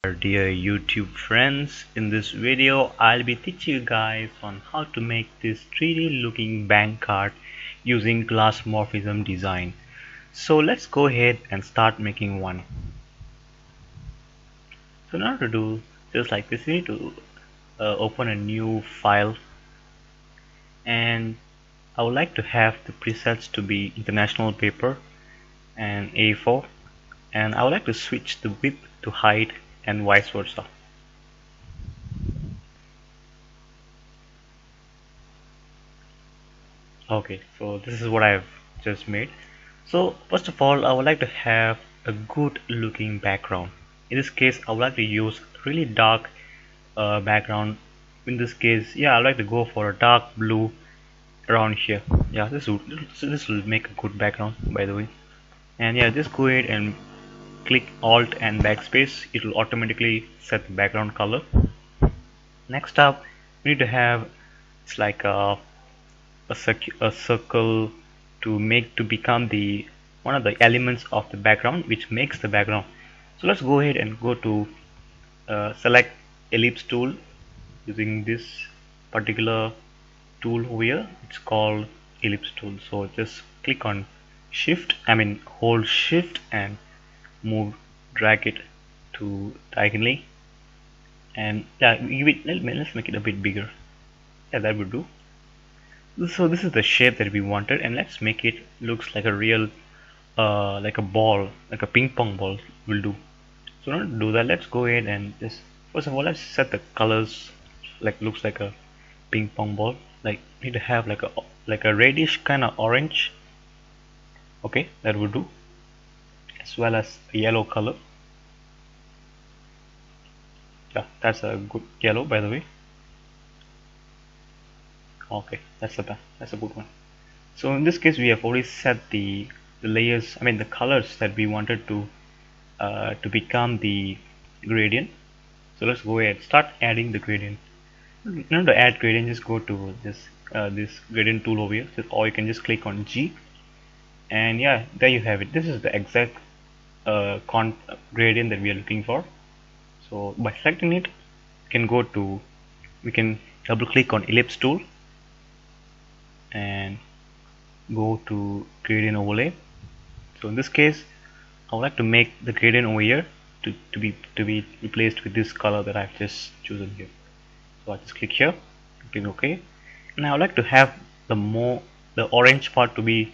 Dear YouTube friends, in this video I'll be teaching you guys on how to make this 3D looking bank card using glass morphism design. So let's go ahead and start making one. So in order to do just like this, you need to open a new file, and I would like to have the presets to be international paper and A4, and I would like to switch the width to height and vice versa. Okay, so this is what I've just made. So first of all, I would like to have a good looking background. In this case, I would like to use really dark background. In this case, yeah, I would like to go for a dark blue around here. Yeah, this will make a good background, by the way. And yeah, just go ahead and click Alt and backspace. It will automatically set the background color. Next up, we need to have it's like a circle to become the one of the elements of the background which makes the background. So let's go ahead and go to select ellipse tool using this particular tool over here. It's called ellipse tool. So just click on hold shift and drag it to diagonally, and yeah, let's make it a bit bigger. Yeah, that would do. So this is the shape that we wanted, and let's make it looks like a real like a ball, like a ping pong ball will do. So to do that, let's go ahead and just first of all let's set the colors like looks like a ping pong ball. Like need to have like a reddish kind of orange. Okay, that would do, as well as a yellow color. Yeah, that's a good yellow, by the way. Okay, that's a good one. So in this case, we have already set the layers, the colors that we wanted to become the gradient. So let's go ahead start adding the gradient. In order to add gradient, just go to this gradient tool over here, or you can just click on G, and yeah, there you have it. This is the exact gradient that we are looking for. So by selecting it, we can double click on ellipse tool and go to gradient overlay. So in this case, I would like to make the gradient over here to be replaced with this color that I've just chosen here. So I just click here, click OK, and I would like to have the orange part to be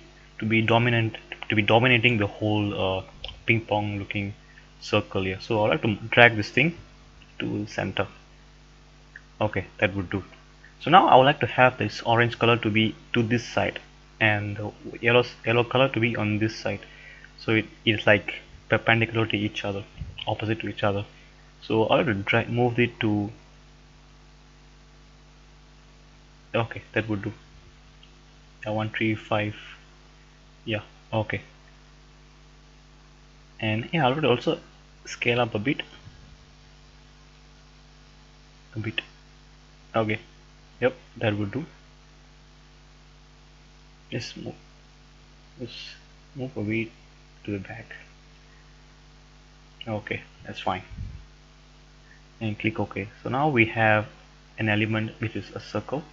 dominating the whole ping pong looking circle here. So I would like to drag this thing to center. Okay, that would do. So now I would like to have this orange color to be to this side, and the yellow color to be on this side, so it is like perpendicular to each other, opposite to each other. So I will move it to, okay, that would do. 135, yeah, okay. And yeah, I would also scale up a bit. Okay, yep, that would do. Just move a bit to the back. Okay, that's fine, and click OK. So now we have an element which is a circle,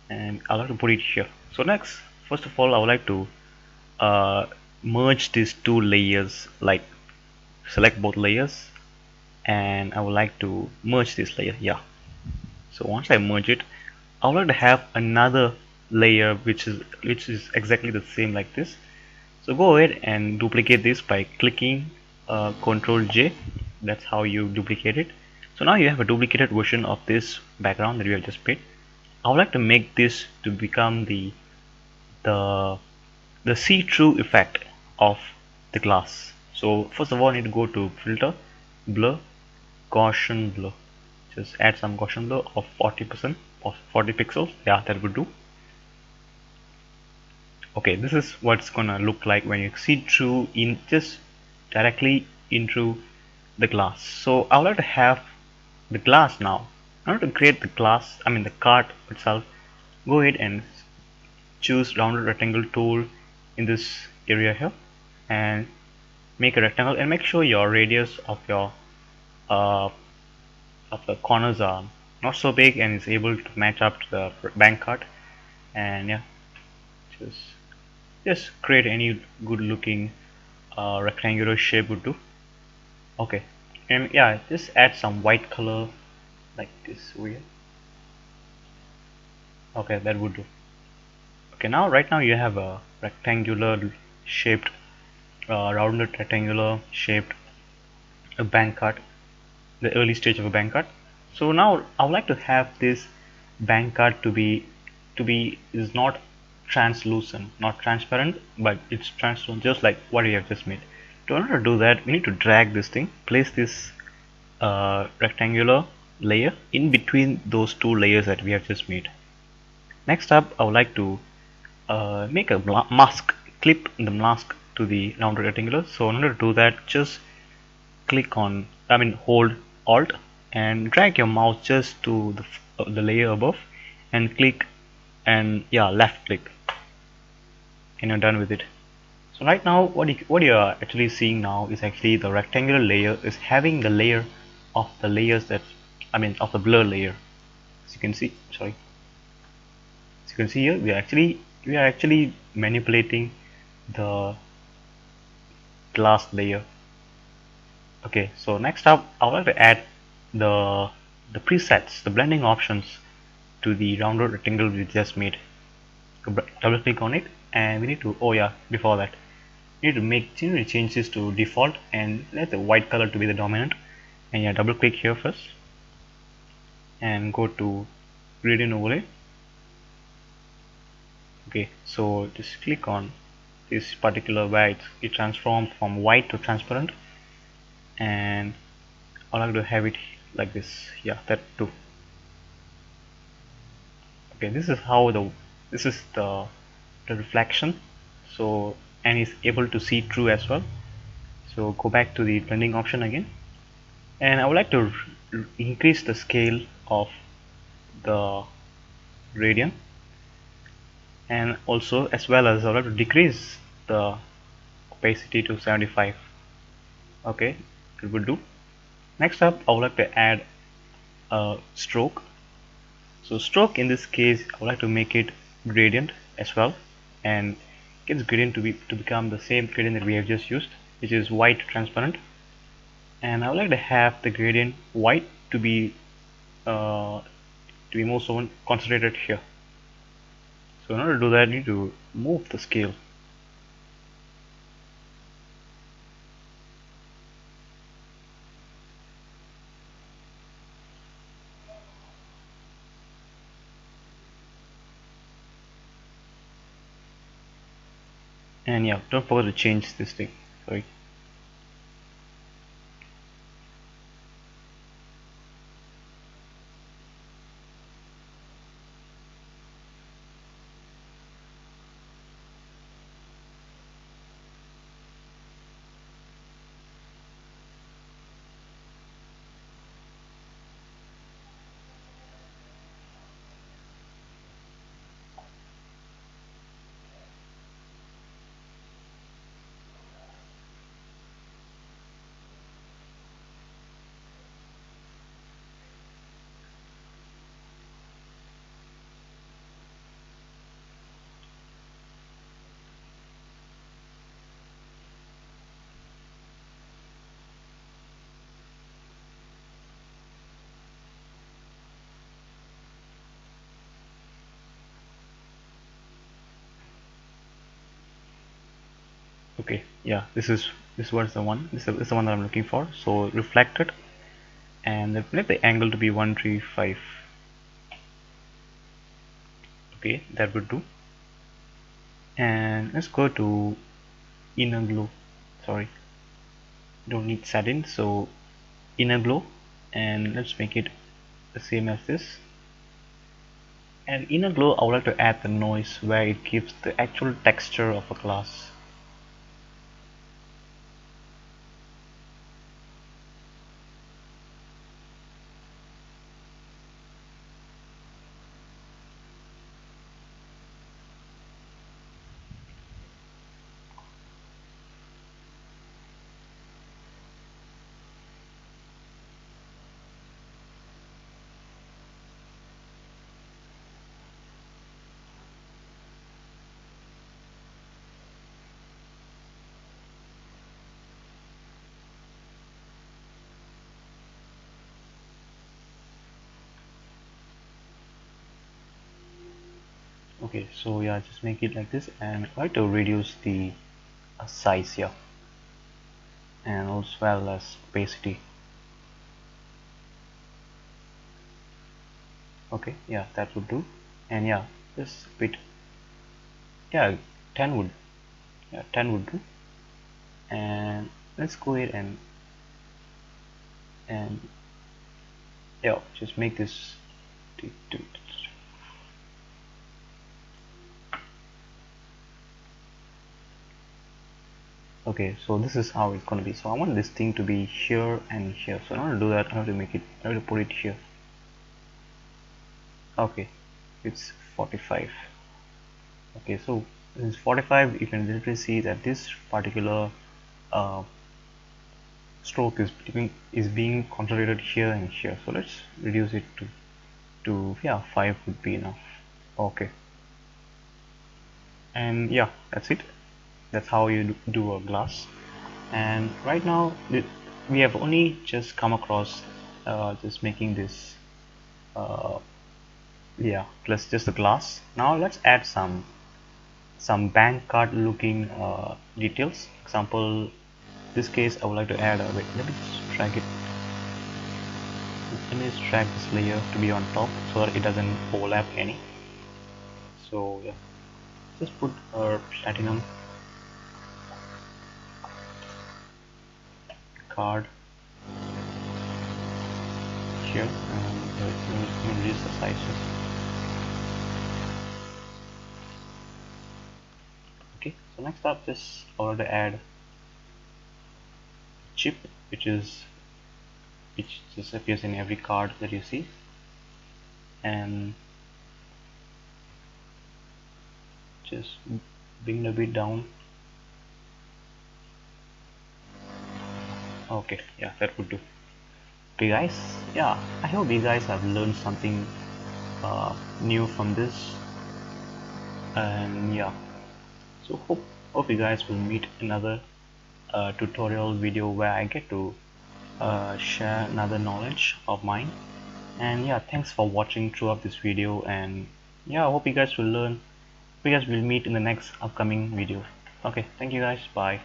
and I'll have to put it here. So next, first of all, I would like to merge these two layers, like select both layers, and I would like to merge this layer. Yeah, so once I merge it, I would like to have another layer which is exactly the same like this. So go ahead and duplicate this by clicking Control J. That's how you duplicate it. So now you have a duplicated version of this background that we have just made. I would like to make this to become the see-through effect of the glass. So first of all, I need to go to Filter, Blur, Gaussian Blur. Just add some Gaussian blur of 40% or 40 pixels. Yeah, that would do. Okay, this is what it's gonna look like when you see through in just directly into the glass. So I would like to have the glass now. In order to create the glass, the card itself, go ahead and choose rounded rectangle tool in this area here and make a rectangle, and make sure your radius of your uh, of the corners are not so big and is able to match up to the bank card. And yeah, just just create any good looking rectangular shape would do. Okay, and yeah, just add some white color like this way. Okay, that would do. Okay, now right now you have a rectangular shaped, rounded rectangular shaped a bank card, the early stage of a bank card. So now I would like to have this bank card to be is not translucent, not transparent, but it's translucent, just like what we have just made. To order to do that, we need to drag this thing, place this rectangular layer in between those two layers that we have just made. Next up, I would like to make a mask, clip the mask to the rounded rectangular. So in order to do that, just hold Alt and drag your mouse just to the layer above and click, and yeah, left click, and you're done with it. So right now what you are actually seeing now is actually the rectangular layer is having the layer of the layers that of the blur layer. As you can see, sorry, as you can see here, we are actually manipulating the glass layer. Okay, so next up I would like to add the presets, the blending options to the rounded rectangle we just made. Double click on it, and we need to, oh yeah, before that we need to change this to default and let the white color to be the dominant. And yeah, double click here first and go to gradient overlay. Okay, so just click on this particular where it transforms from white to transparent, and I like to have it like this. Yeah, that too. Okay, this is the reflection. So, and is able to see through as well. So go back to the blending option again, and I would like to increase the scale of the gradient, and also as well as I would like to decrease the opacity to 75. Okay, it will do. Next up, I would like to add a stroke. So stroke in this case, I would like to make it gradient as well, and get this gradient to become the same gradient that we have just used, which is white transparent. And I would like to have the gradient white uh, to be more so concentrated here. So in order to do that, I need to move the scale. And yeah, don't forget to change this thing. Sorry. Okay, yeah, this was the one. This is the one that I'm looking for. So reflect it, and let the angle to be 135. Okay, that would do. And let's go to inner glow. Sorry, don't need satin. So inner glow, and let's make it the same as this. And inner glow, I would like to add the noise where it gives the actual texture of a glass. Okay, so yeah, just make it like this, and try to reduce the size here, and as well as opacity. Okay, yeah, that would do. And yeah, this bit, yeah, 10 would, yeah, 10 would do. And let's go ahead and yeah, just make this okay, so this is how it's gonna be. So I want this thing to be here and here. So in order to do that, I have to make it, I have to put it here. Okay, it's 45. Okay, so since 45, you can literally see that this particular uh, stroke is being concentrated here and here. So let's reduce it to yeah, 5 would be enough. Okay, and yeah, that's it. That's how you do a glass. And right now we have only just come across just making this uh, yeah, plus just the glass. Now let's add some bank card looking details. Example, this case I would like to add wait, let me just drag it, let me just drag this layer to be on top so that it doesn't overlap any. So yeah, just put our platinum card here, and let me reduce the size just. Okay, so next up, just I want to add chip, which just appears in every card that you see, and just bring it a bit down. Okay, yeah, that would do. Okay guys, yeah, I hope you guys have learned something new from this, and yeah, so hope you guys will meet another tutorial video where I get to share another knowledge of mine. And yeah, thanks for watching throughout this video, and yeah, I hope you guys will learn. You guys will meet in the next upcoming video. Okay, thank you guys, bye.